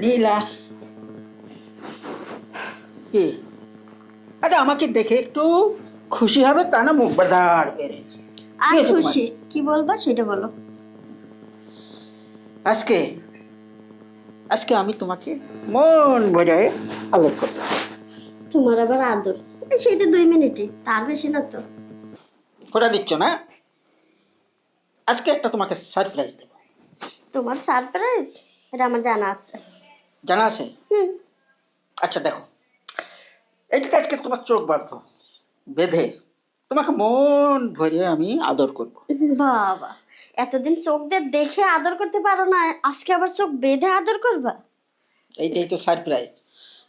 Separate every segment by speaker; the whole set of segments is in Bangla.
Speaker 1: নীলা, কি? আরে আমাকে দেখে একটু খুশি হবে তা না, মুখ বাজার বেড়েছে।
Speaker 2: আর খুশি কি বলবা সেটা বলো।
Speaker 1: আজকে আজকে আমি তোমাকে মন ভরে আদর করব।
Speaker 2: তোমার আবার আদর? সেই তো 2 মিনিটই, তার বেশি না তো।
Speaker 1: কথা দিচ্ছ না? আজকে একটা তোমাকে সারপ্রাইজ দেবো।
Speaker 2: তোমার সারপ্রাইজ? এটা আমার জানা আছে।
Speaker 1: জানা আছে? আচ্ছা দেখো, এইটা আজকে তোমার চোখ বাঁধবো, বেঁধে তোমাকে মন ভরে আমি আদর করব।
Speaker 2: বাবা, এতদিন চোখ দিয়ে দেখে আদর করতে পারো না, আজকে আবার চোখ বেঁধে আদর করবা?
Speaker 1: এইটাই তো সারপ্রাইজ।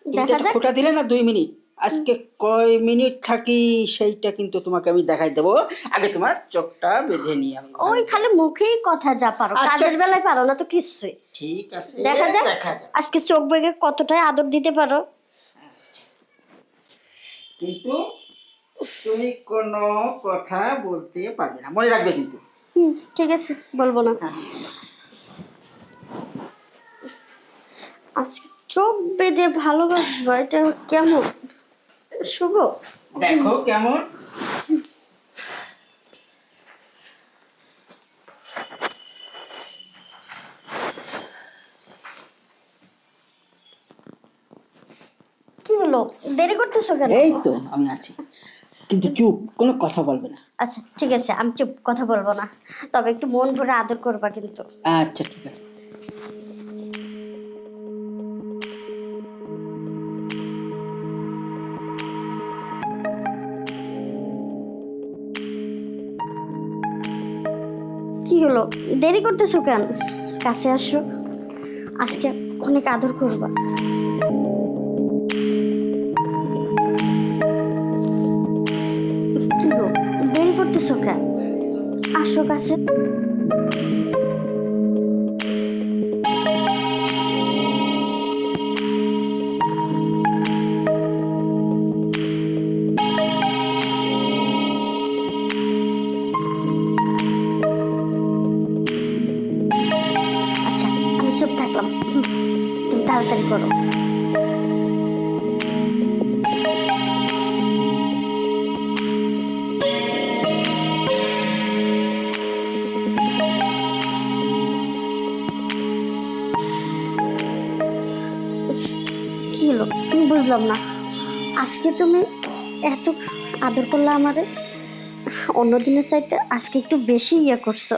Speaker 1: তুমি
Speaker 2: দেখা
Speaker 1: যেটা
Speaker 2: যাক।
Speaker 1: খোটা দিলে না 2 মিনিট, আজকে কয় মিনিট থাকি সেইটা কিন্তু তোমাকে আমি দেখাই দেবো। আগে তোমার চোখটা বেঁধে নিয়ে আমি।
Speaker 2: ওই খালি মুখেই কথা যা পারো,
Speaker 1: আচ্ছা।
Speaker 2: কাজের বেলায় পারো না তো কিছুই।
Speaker 1: ঠিক আছে,
Speaker 2: দেখা যাক
Speaker 1: দেখা যাক।
Speaker 2: আজকে চোখ বেঁধে কতটাই আদর দিতে পারো।
Speaker 1: কিন্তু তুমি কোনো কথা বলতে পারবে না, মনে রাখবে কিন্তু।
Speaker 2: ঠিক আছে, বলবো না। আজকে চোখ বেঁধে ভালোবাসবা, এটা কেমন শুভ?
Speaker 1: দেখো কেমন।
Speaker 2: কি হলো, দেরি করতেছো কেন?
Speaker 1: এই তো আমি আছি, কিন্তু চুপ, কোনো কথা বলবে না।
Speaker 2: আচ্ছা ঠিক আছে, আমি চুপ, কথা বলবো না। তবে একটু মন ভরে আদর করবা কিন্তু।
Speaker 1: আচ্ছা ঠিক আছে।
Speaker 2: কি হলো, দেরি করতেছো কেন? কাছে আসো, আজকে অনেক আদর করবা। কি গো, দেরি করতেছো কেন? আসো কাছে। আচ্ছা, আমি চুপ থাকলাম। তুমি তাড়াতাড়ি করো। কি হলো, আমি বুঝলাম না। আজকে তুমি এত আদর করলে আমারে, অন্য দিনের চাইতে আজকে একটু বেশি ইয়ে করছো।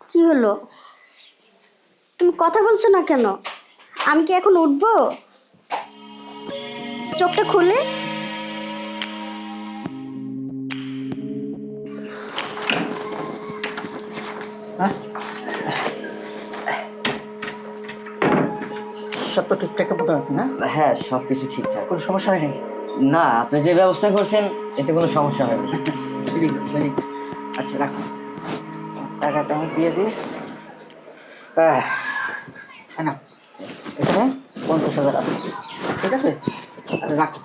Speaker 2: কি হলো, তুমি কথা বলছো না কেন? আমি কি এখন উঠবো? চোখটা খুলে।
Speaker 1: হ্যাঁ, সব তো ঠিকঠাক মতো আছে না?
Speaker 3: হ্যাঁ, সবকিছু ঠিকঠাক।
Speaker 1: কোনো সমস্যা হয় নাই?
Speaker 3: না, আপনি যে ব্যবস্থা করছেন এতে কোনো সমস্যা হবে না।
Speaker 1: Very good, very good. আচ্ছা রাখো, টাকাটা আমি দিয়ে দিই। না, এখানে 50,000 আছে, ঠিক আছে? আরে রাখো।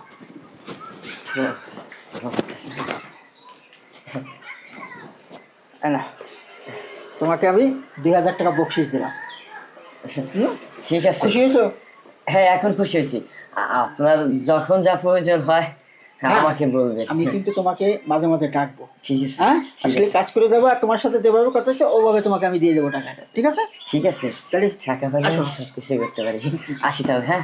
Speaker 1: না, তোমাকে আমি 2,000 টাকা বকশিস দিলাম।
Speaker 3: ঠিক আছে।
Speaker 1: খুশি হয়েছো?
Speaker 3: হ্যাঁ, এখন খুশি হয়েছি। আপনার যখন যা প্রয়োজন হয় আমাকে বলবেন।
Speaker 1: আমি কিন্তু তোমাকে মাঝে মাঝে ডাকবো।
Speaker 3: ঠিক আছে।
Speaker 1: হ্যাঁ,
Speaker 3: ঠিক
Speaker 1: আসলে
Speaker 3: আছে।
Speaker 1: কাজ করে দেবো, আর তোমার সাথে যেভাবে কথা হচ্ছে ওভাবে তোমাকে আমি দিয়ে দেবো টাকাটা, ঠিক আছে?
Speaker 3: ঠিক আছে,
Speaker 1: তাহলে
Speaker 3: টাকা পেলে
Speaker 1: আসো।
Speaker 3: সবকিছু করতে পারি। আসি তাহলে, হ্যাঁ।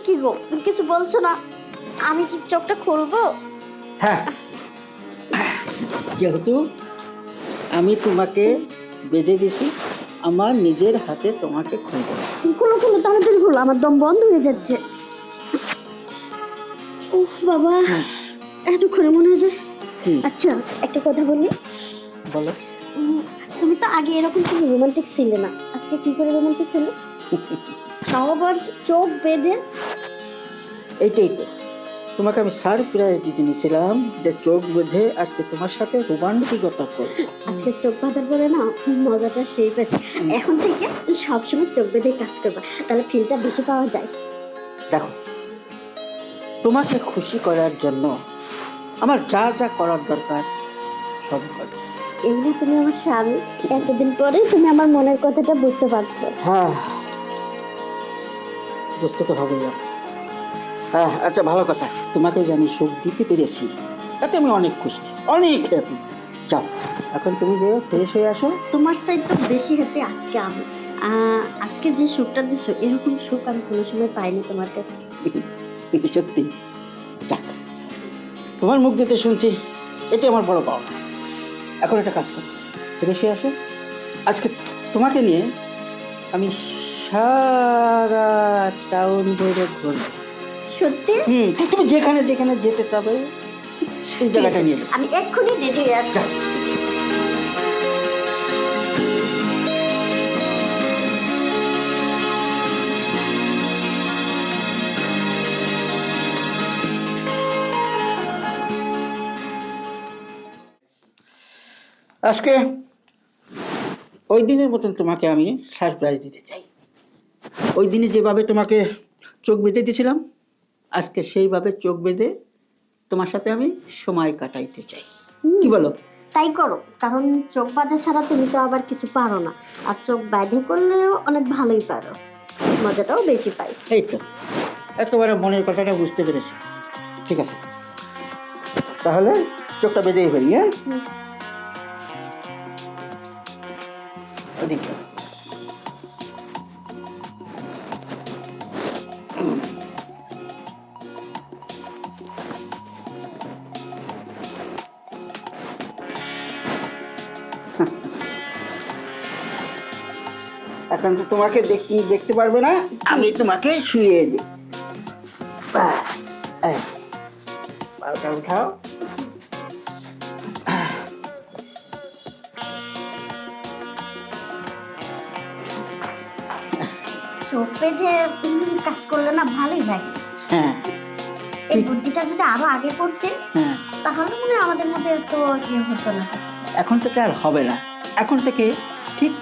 Speaker 2: কি গো, কিছু বলছো না? আমি কি চোখটা খুলবো?
Speaker 1: হ্যাঁ, যেহেতু আমি তোমাকে বেঁধে দিছি, আমার নিজের হাতে তোমাকে খুলবো।
Speaker 2: খুলো খুলো, তাড়াতাড়ি খুলো, আমার দম বন্ধ হয়ে যাচ্ছে। উফ বাবা, এতক্ষণে মনে হয় যে।
Speaker 1: কি?
Speaker 2: আচ্ছা, একটা কথা বলি।
Speaker 1: বলো।
Speaker 2: তুমি তো আগে এরকম কোনো রোমান্টিক ছিলে না, আজকে কি করে রোমান্টিক হলো? তাও আবার চোখ বেঁধে।
Speaker 1: এইটাই তো তোমাকে আমি সারপ্রাইজ দিতে নিয়েছিলাম, যে চোখ বেঁধে আজকে তোমার সাথে রোমান্টিকতা করবো।
Speaker 2: আজকে চোখ বাঁধার পরে না মজাটা সেই পেয়েছে। এখন থেকে সবসময় চোখ বেঁধে কাজ করবা, তাহলে ফিলটা বেশি পাওয়া যায়।
Speaker 1: দেখো, তোমাকে খুশি করার জন্য আমার যা যা করার দরকার সব করবো,
Speaker 2: এই যে তুমি আমার স্বামী, এতদিন পরে তুমি আমার মনের কথাটা বুঝতে পারছো।
Speaker 1: হ্যাঁ, বুঝতে তো হবেই। হ্যাঁ, আচ্ছা, ভালো কথা, তোমাকে যে আমি সুখ দিতে পেরেছি তাতে আমি অনেক খুশি, অনেক হ্যাপি। যাও, এখন তুমি যে ফ্রেশ হয়ে আসো।
Speaker 2: তোমার সাইড তো বেশি হ্যাপি আজকে আমি। আজকে যে সুখটা দিছো, এরকম সুখ আমি কোনো সময় পাইনি তোমার কাছে।
Speaker 1: সত্যি? যাক, তোমার মুখ দিতে শুনছি, এটাই আমার বড় পাওনা। এখন একটা কাজ করো, ফ্রেশ হয়ে আসো। আজকে তোমাকে নিয়ে আমি সারা টাউন ঘুরে ঘুরবো।
Speaker 2: সত্যি?
Speaker 1: তুমি যেখানে যেখানে যেতে চাবে সেই জায়গাটা নিয়ে যাবে।
Speaker 2: আমি এক্ষুনি রেডি হয়ে আসছি।
Speaker 1: যাও। আজকে ওই দিনের মতন তোমাকে আমি সারপ্রাইজ দিতে চাই। ওই দিনে যেভাবে তোমাকে চোখ বেঁধে দিয়েছিলাম, আজকে সেইভাবে চোখ বেঁধে তোমার সাথে আমি সময় কাটাইতে চাই। কি বলো?
Speaker 2: তাই করো, কারণ চোখ বাঁধা ছাড়া তুমি তো আবার কিছু পারো না, আর চোখ বাঁধে করলেও অনেক ভালোই পারো, মজাটাও বেশি পাই।
Speaker 1: এই তো, একেবারে মনের কথাটা বুঝতে পেরেছি। ঠিক আছে, তাহলে চোখটা বেঁধেই ফেলি। হ্যাঁ, ওদিকে। এখন তো তোমাকে দেখতে পারবে না, আমি তোমাকে শুয়ে দিই। পাটা উঠাও।
Speaker 2: চোখ বেঁধে কাজ করলে না ভালোই লাগে।
Speaker 1: হ্যাঁ,
Speaker 2: এই বুদ্ধিটা যদি আরো আগে করতে,
Speaker 1: হ্যাঁ,
Speaker 2: তাহলে মনে হয় আমাদের মধ্যে এত ইয়ে হতো না।
Speaker 1: এখন থেকে আর হবে না, এখন থেকে ঠিক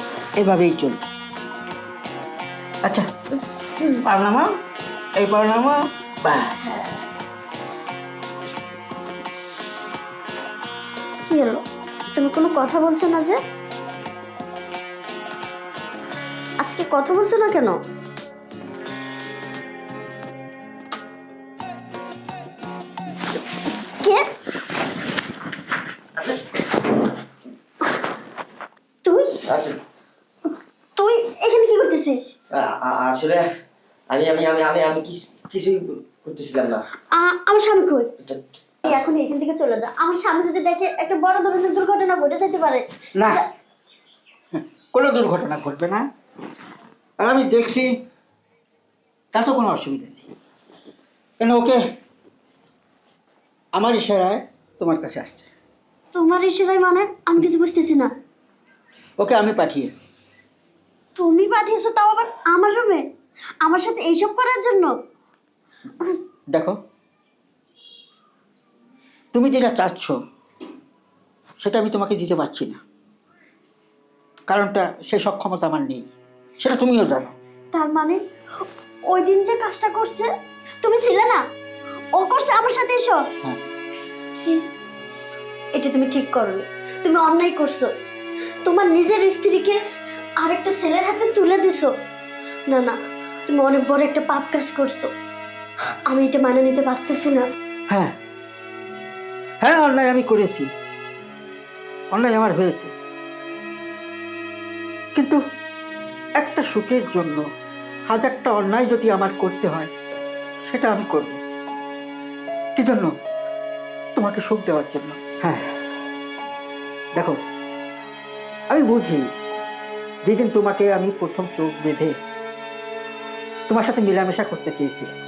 Speaker 1: এভাবেই চলবে। আচ্ছা, পারনামা, এই পারনামা।
Speaker 2: কি হলো, তুমি কোনো কথা বলছো না যে? আজকে কথা বলছো না কেন? কে তুই? তুই এখানে কি করতেছিস?
Speaker 3: আসলে আমি আমি আমি আমি আমি কিছুই করতেছিলাম না।
Speaker 2: আমার স্বামী কই? এই এখন এখান থেকে চলে যা, আমার স্বামী যদি দেখে একটা বড় ধরনের দুর্ঘটনা ঘটে যেতে পারে।
Speaker 1: না, কোনো দুর্ঘটনা ঘটবে না, আর আমি দেখছি তাতে কোনো অসুবিধা নেই। কেন, ওকে আমার ইশারায় তোমার কাছে আসছে।
Speaker 2: তোমার ইশারায় মানে? আমি কিছু বুঝতেছি না।
Speaker 1: ওকে আমি পাঠিয়েছি।
Speaker 2: তুমি পাঠিয়েছো, তাও আবার আমার রুমে, আমার সাথে এইসব করার জন্য?
Speaker 1: দেখো, তুমি যেটা চাচ্ছ সেটা আমি তোমাকে দিতে পারছি না, কারণটা সেই সক্ষমতা আমার নেই, সেটা তুমিও জানো।
Speaker 2: তার মানে ওই দিন যে কাজটা করছে তুমি ছিলে না, ও করছে আমার সাথে এসব?
Speaker 1: হ্যাঁ,
Speaker 2: এটা তুমি ঠিক করোনি, তুমি অন্যায় করছো। তোমার নিজের স্ত্রীকে আরেকটা ছেলের হাতে তুলে দিছো। না না, তুমি অনেক বড় একটা পাপ কাজ করছো, আমি এটা মানে নিতে পারতেছি না।
Speaker 1: হ্যাঁ, হ্যাঁ, অন্যায় আমি করেছি, অন্যায় আমার হয়েছে, কিন্তু একটা সুখের জন্য হাজারটা অন্যায় যদি আমার করতে হয়, সেটা আমি করব। কি জন্য? তোমাকে সুখ দেওয়ার জন্য। হ্যাঁ, দেখো, আমি বুঝি যেদিন তোমাকে আমি প্রথম চোখ বেঁধে তোমার সাথে মেলামেশা করতে চেয়েছিলাম,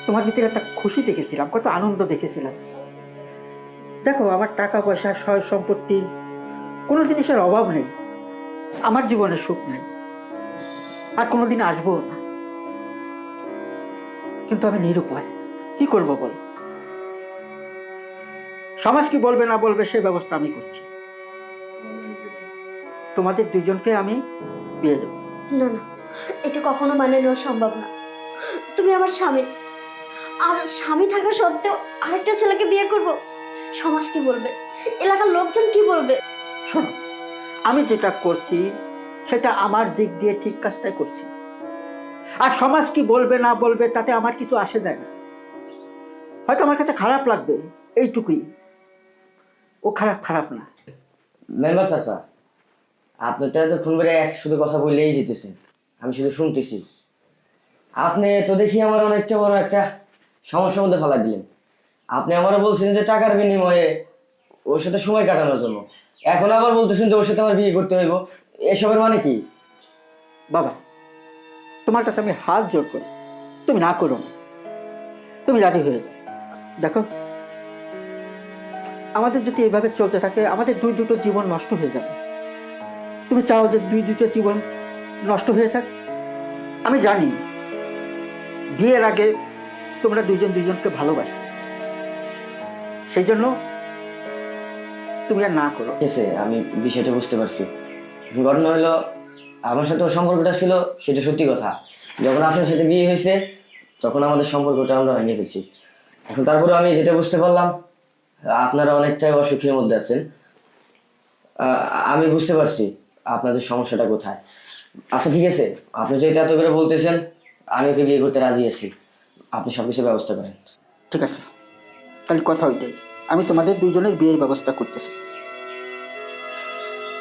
Speaker 1: তোমার ভিতরে একটা খুশি দেখেছিলাম, কত আনন্দ দেখেছিলাম। দেখো, আমার টাকা পয়সা, সয় সম্পত্তি, কোনো জিনিসের অভাব নেই, আমার জীবনে সুখ নেই, আর কোনোদিন আসবো না। কিন্তু আমি নিরুপায়, কি করবো বল? সমাজ কি বলবে না বলবে সে ব্যবস্থা আমি করছি। তোমাদের দুজনকে আমি বিয়ে দেবো।
Speaker 2: না না, এটা কখনো মানে নেওয়া সম্ভব না। তুমি আমার স্বামী, আর স্বামী থাকা সত্ত্বেও আরেকটা ছেলেকে বিয়ে করব, সমাজ কি বলবে, এলাকার লোকজন কি বলবে?
Speaker 1: শোনো, আমি যেটা করছি সেটা আমার দিক দিয়ে ঠিক কাজটাই করছি। আর সমাজ কি বলবে না বলবে তাতে আমার কিছু আসে যায় না। হয়তো আমার কাছে খারাপ লাগবে, এইটুকুই। ও খারাপ খারাপ না।
Speaker 3: মেম্বার চাচা, আপনি তো এতক্ষণ ধরে এক শুধু কথা বললেই যেতেছেন, আমি শুধু শুনতেছি। আপনি তো দেখি আমার অনেকটা বড় একটা সমস্যার মধ্যে ফেলা দিলেন। আপনি আমারও বলছেন যে টাকার বিনিময়ে ওর সাথে সময় কাটানোর জন্য, এখন আবার বলতেছেন যে ওর সাথে আমার বিয়ে করতে হইব। এসবের মানে কি?
Speaker 1: বাবা, তোমার কাছে আমি হাত জোর করি, তুমি না করো না, তুমি রাজি হয়ে যাও। দেখো, আমাদের যদি এভাবে চলতে থাকে আমাদের দুটো জীবন নষ্ট হয়ে যাবে। তুমি চাও যে দুটো জীবন নষ্ট হয়ে যাক? আমি জানি বিয়ের আগে তোমরা দুজনকে ভালোবাসো, সেই জন্য তুমি আর না করো।
Speaker 3: ঠিক আছে, আমি বিষয়টা বুঝতে পারছি। ঘটনা হলো, আমার সাথে ওর সম্পর্কটা ছিল সেটা সত্যি কথা। যখন আপনার সাথে বিয়ে হয়েছে তখন আমাদের সম্পর্কটা আমরা ভেঙে ফেলছি। এখন তারপরে আমি যেটা বুঝতে পারলাম, আপনারা অনেকটাই অসুখের মধ্যে আছেন। আমি বুঝতে পারছি আপনাদের সমস্যাটা কোথায়। আচ্ছা ঠিক আছে, আপনি যেটা এত করে বলতেছেন, আমি ওকে বিয়ে করতে রাজি আছি। আপনি সবকিছু ব্যবস্থা করেন।
Speaker 1: ঠিক আছে, তাহলে কথা ওইটাই, আমি তোমাদের দুইজনের বিয়ের ব্যবস্থা করতেছি।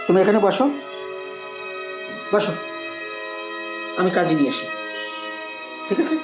Speaker 1: তুমি এখানে বসো, বসো, আমি কাজে নিয়ে আসি। ঠিক আছে?